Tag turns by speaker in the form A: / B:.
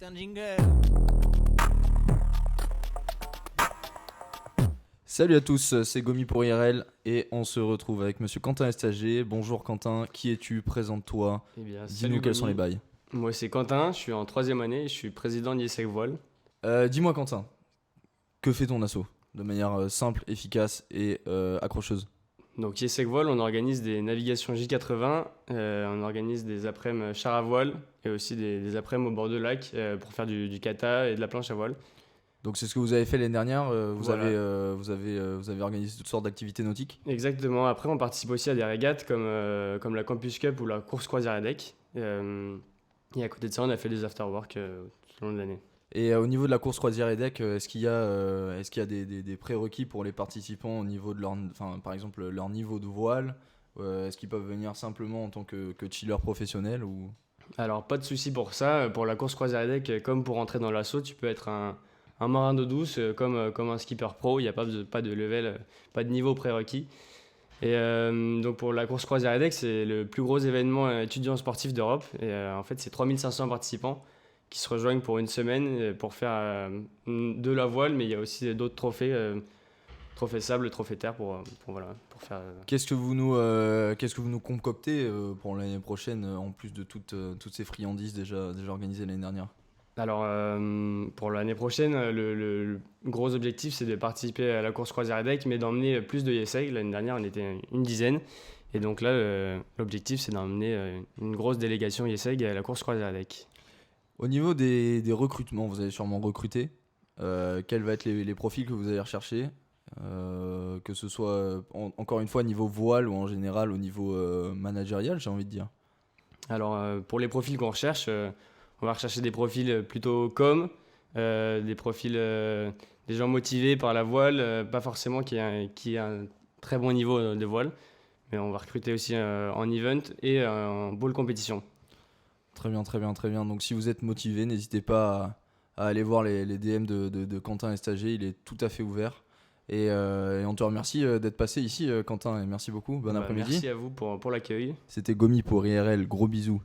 A: un jingle.
B: Salut à tous, c'est Gomi pour IRL et on se retrouve avec monsieur Quentin Estager. Bonjour Quentin, qui es-tu? Présente-toi.
C: Eh bien,
B: Dis-nous
C: salut
B: quels sont les
C: Gomi.
B: bails.
C: Moi c'est Quentin, je suis en 3e année, je suis président d'ISEC Voile.
B: Dis-moi Quentin, que fait ton asso de manière simple, efficace et accrocheuse?
C: Donc ISEC Voile, on organise des navigations J80, on organise des après-midi char à voile et aussi des après-midi au bord de lac pour faire du kata et de la planche à voile.
B: Donc c'est ce que vous avez fait l'année dernière,
C: Voilà.
B: vous avez organisé toutes sortes d'activités nautiques.
C: Exactement, après on participe aussi à des régates comme la Campus Cup ou la course croisière à deck. Et à côté de ça, on a fait des after-work tout au long de l'année.
B: Et au niveau de la course croisière et deck, est-ce qu'il y a des prérequis pour les participants au niveau de leur, enfin, par exemple leur niveau de voile? Est-ce qu'ils peuvent venir simplement en tant que chiller professionnel ou...
C: Alors, pas de souci pour ça. Pour la course croisière à deck, comme pour entrer dans l'assaut, tu peux être un marin d'eau douce comme un skipper pro. Il n'y a pas de level, pas de niveau prérequis. Et donc, pour la course croisière à deck, c'est le plus gros événement étudiant sportif d'Europe. Et en fait, c'est 3500 participants qui se rejoignent pour une semaine pour faire de la voile, mais il y a aussi d'autres trophées, trophée sable, trophée terre pour faire.
B: Qu'est-ce que vous nous concoctez pour l'année prochaine, en plus de toutes ces friandises déjà organisées l'année dernière?
C: Alors, pour l'année prochaine, le gros objectif, c'est de participer à la course croisière à deck, mais d'emmener plus de YSA. L'année dernière, on était une dizaine. Et donc là, l'objectif, c'est d'emmener une grosse délégation YSA à la course croisière à deck.
B: Au niveau des recrutements, vous allez sûrement recruter. Quels vont être les profils que vous allez rechercher? Que ce soit, encore une fois, niveau voile ou en général au niveau managérial, j'ai envie de dire.
C: Alors, pour les profils qu'on recherche, on va rechercher des profils plutôt des profils, des gens motivés par la voile, pas forcément qui aient un très bon niveau de voile, mais on va recruter aussi en event et en ball compétition.
B: Très bien, très bien, très bien. Donc si vous êtes motivé, n'hésitez pas à aller voir les DM de Quentin Estager, il est tout à fait ouvert. Et on te remercie d'être passé ici, Quentin, et merci beaucoup. Bon après-midi.
C: Merci à vous pour l'accueil.
B: C'était Gomi pour IRL, gros bisous.